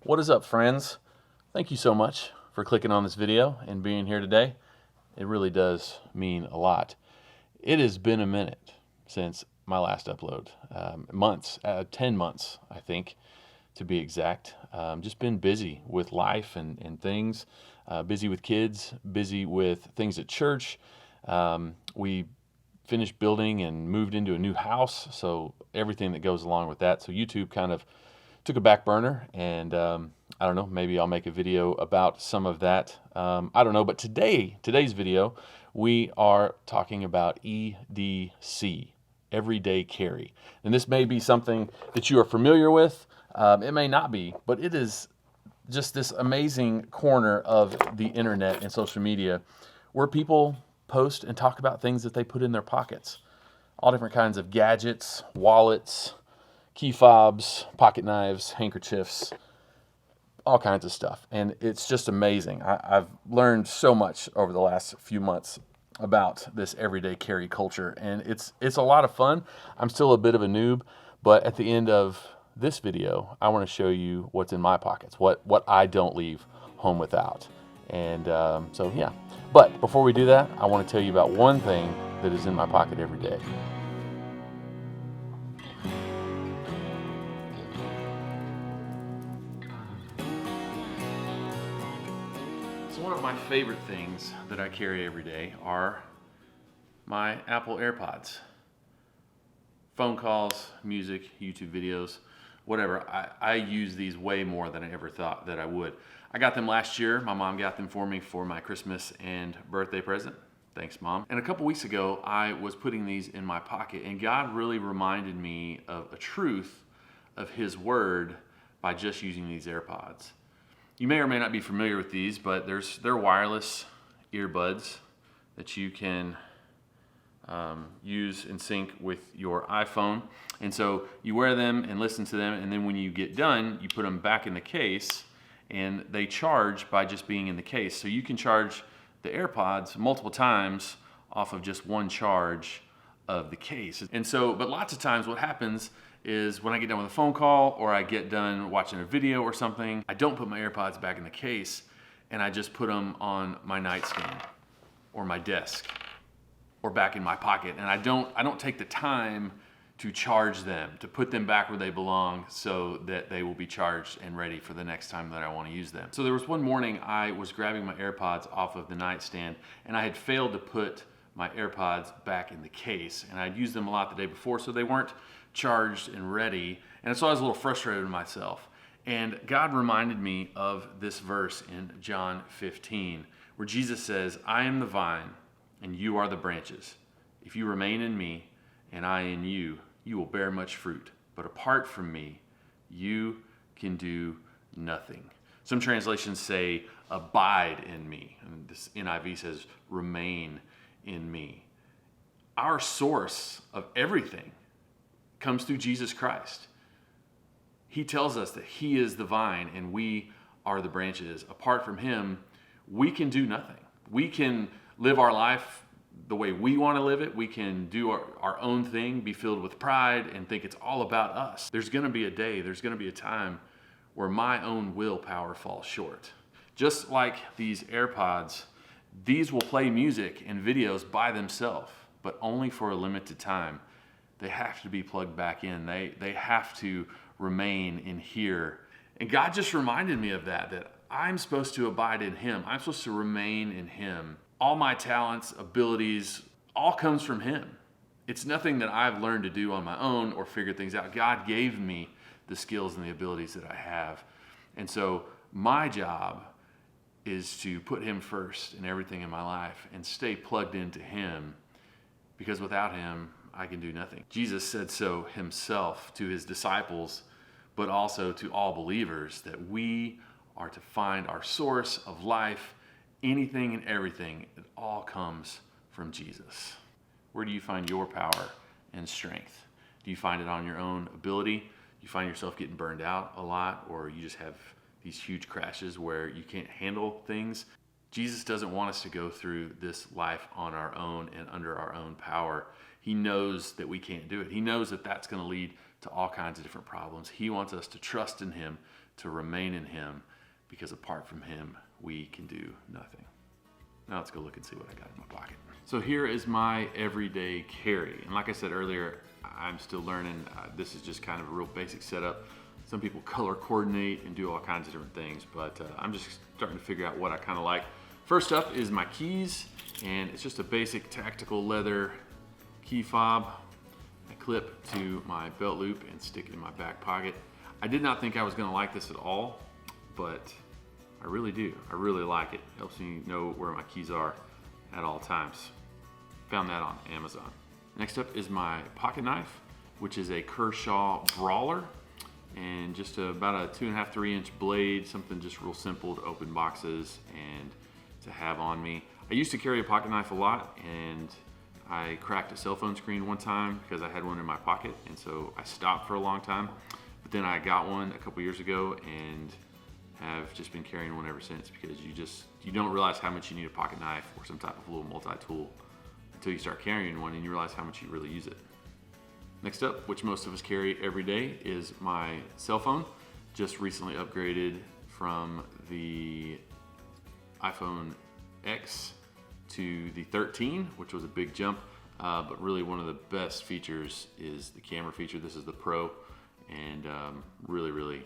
What is up, friends? Thank you so much for clicking on this video and being here today. It really does mean a lot. It has been a minute since my last upload. Months, 10 months, I think, to be exact. Just been busy with life and things, busy with kids, busy with things at church. We finished building and moved into a new house, so everything that goes along with that. So YouTube kind of took a back burner, and I don't know, maybe I'll make a video about some of that. I don't know, but today's video, we are talking about EDC, everyday carry. And this may be something that you are familiar with. It may not be, but it is just this amazing corner of the internet and social media where people post and talk about things that they put in their pockets. All different kinds of gadgets, wallets, key fobs, pocket knives, handkerchiefs, all kinds of stuff. And it's just amazing. I've learned so much over the last few months about this everyday carry culture, and it's a lot of fun. I'm still a bit of a noob, but at the end of this video, I want to show you what's in my pockets, what I don't leave home without. And so yeah, but before we do that, I want to tell you about one thing that is in my pocket every day. So one of my favorite things that I carry every day are my Apple AirPods. Phone calls, music, YouTube videos, whatever. I use these way more than I ever thought that I would. I got them last year. My mom got them for me for my Christmas and birthday present. Thanks, Mom. And a couple weeks ago, I was putting these in my pocket, and God really reminded me of a truth of His Word by just using these AirPods. You may or may not be familiar with these, but they're wireless earbuds that you can use and sync with your iPhone. And so you wear them and listen to them, and then when you get done, you put them back in the case, and they charge by just being in the case. So you can charge the AirPods multiple times off of just one charge of the case. And so, but lots of times what happens is when I get done with a phone call or I get done watching a video or something, I don't put my AirPods back in the case, and I just put them on my nightstand or my desk or back in my pocket. And I don't take the time to charge them, to put them back where they belong so that they will be charged and ready for the next time that I want to use them. So there was one morning I was grabbing my AirPods off of the nightstand, and I had failed to put my AirPods back in the case, and I'd used them a lot the day before, so they weren't charged and ready. And so I was a little frustrated with myself. And God reminded me of this verse in John 15, where Jesus says, "I am the vine, and you are the branches. If you remain in me, and I in you, you will bear much fruit. But apart from me, you can do nothing." Some translations say, "Abide in me." And this NIV says, "Remain in me." Our source of everything comes through Jesus Christ. He tells us that He is the vine and we are the branches. Apart from Him, we can do nothing. We can live our life the way we want to live it. We can do our own thing, be filled with pride, and think it's all about us. There's going to be a day, there's going to be a time where my own willpower falls short. Just like these AirPods, these will play music and videos by themselves, but only for a limited time. They have to be plugged back in. They have to remain in here. And God just reminded me of that I'm supposed to abide in Him. I'm supposed to remain in Him. All my talents, abilities, all comes from Him. It's nothing that I've learned to do on my own or figure things out. God gave me the skills and the abilities that I have. And so my job is to put Him first in everything in my life and stay plugged into Him, because without Him, I can do nothing. Jesus said so Himself to His disciples, but also to all believers, that we are to find our source of life. Anything and everything, it all comes from Jesus. Where do you find your power and strength? Do you find it on your own ability? Do you find yourself getting burned out a lot, or you just have these huge crashes where you can't handle things? Jesus doesn't want us to go through this life on our own and under our own power. He knows that we can't do it. He knows that that's going to lead to all kinds of different problems. He wants us to trust in him, to remain in him, because apart from him, we can do nothing. Now let's go look and see what I got in my pocket. So here is my everyday carry. And like I said earlier, I'm still learning. This is just kind of a real basic setup. Some people color coordinate and do all kinds of different things, but I'm just starting to figure out what I kind of like. First up is my keys, and it's just a basic tactical leather key fob. I clip to my belt loop and stick it in my back pocket. I did not think I was going to like this at all, but I really do. I really like it. Helps me know where my keys are at all times. Found that on Amazon. Next up is my pocket knife, which is a Kershaw Brawler, and just about a 2.5, 3-inch blade, something just real simple to open boxes and to have on me. I used to carry a pocket knife a lot, and I cracked a cell phone screen one time because I had one in my pocket, and so I stopped for a long time. But then I got one a couple years ago and have just been carrying one ever since, because you don't realize how much you need a pocket knife or some type of little multi-tool until you start carrying one and you realize how much you really use it. Next up, which most of us carry every day, is my cell phone. Just recently upgraded from the iPhone X to the 13, which was a big jump, but really one of the best features is the camera feature. This is the Pro, and really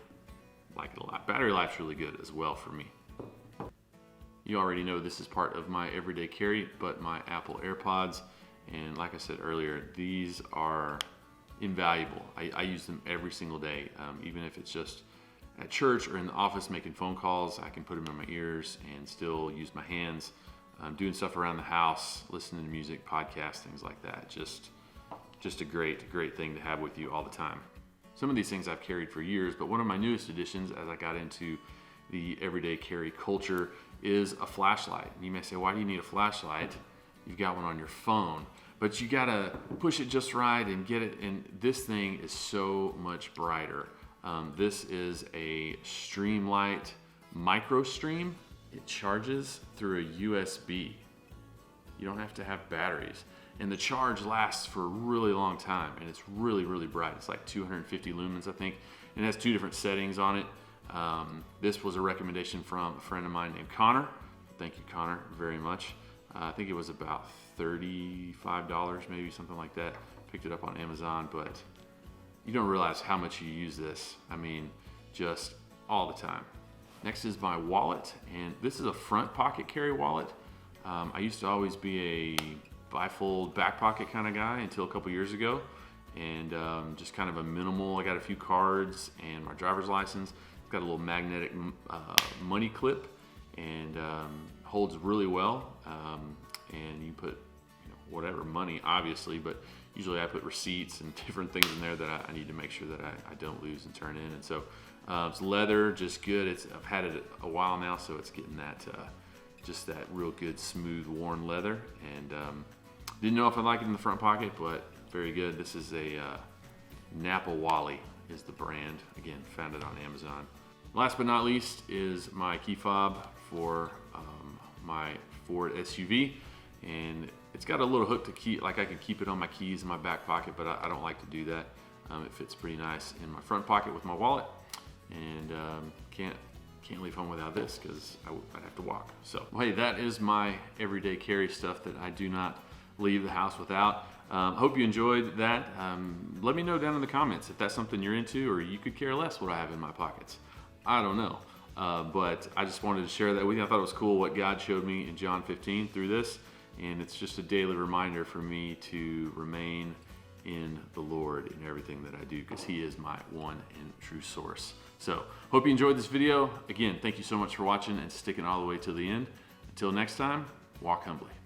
like it a lot. Battery life's really good as well for me. You already know this is part of my everyday carry, but my Apple AirPods, and like I said earlier, these are invaluable. I use them every single day, even if it's just at church or in the office making phone calls. I can put them in my ears and still use my hands, doing stuff around the house, listening to music, podcasts, things like that. Just a great thing to have with you all the time. Some of these things I've carried for years, but one of my newest additions as I got into the everyday carry culture is a flashlight. And you may say, why do you need a flashlight? You've got one on your phone, but you gotta push it just right and get it, and this thing is so much brighter. This is a Streamlight Micro Stream. It charges through a USB. You don't have to have batteries. And the charge lasts for a really long time, and it's really bright. It's like 250 lumens, I think, and it has 2 different settings on it. This was a recommendation from a friend of mine named Connor. Thank you, Connor, very much. I think it was about $35, maybe something like that. Picked it up on Amazon, but you don't realize how much you use this. I mean, just all the time. Next is my wallet, and this is a front pocket carry wallet. I used to always be a bifold back pocket kind of guy until a couple years ago, and just kind of a minimal. I got a few cards and my driver's license. It's got a little magnetic money clip, and holds really well. And you put whatever money, obviously, but usually I put receipts and different things in there that I need to make sure that I don't lose and turn in. And so it's leather, just good. I've had it a while now, so it's getting that just that real good, smooth, worn leather. And didn't know if I'd like it in the front pocket, but very good. This is a Napa Wally is the brand. Again, found it on Amazon. Last but not least is my key fob for my Ford SUV, and it's got a little hook to keep, like I could keep it on my keys in my back pocket, but I don't like to do that. It fits pretty nice in my front pocket with my wallet, and can't leave home without this because I'd have to walk. So, well, hey, that is my everyday carry stuff that I do not leave the house without. Hope you enjoyed that. Let me know down in the comments if that's something you're into, or you could care less what I have in my pockets. I don't know. But I just wanted to share that with you. I thought it was cool what God showed me in John 15 through this, and it's just a daily reminder for me to remain in the Lord in everything that I do, because He is my one and true source. So, hope you enjoyed this video. Again, thank you so much for watching and sticking all the way to the end. Until next time, walk humbly.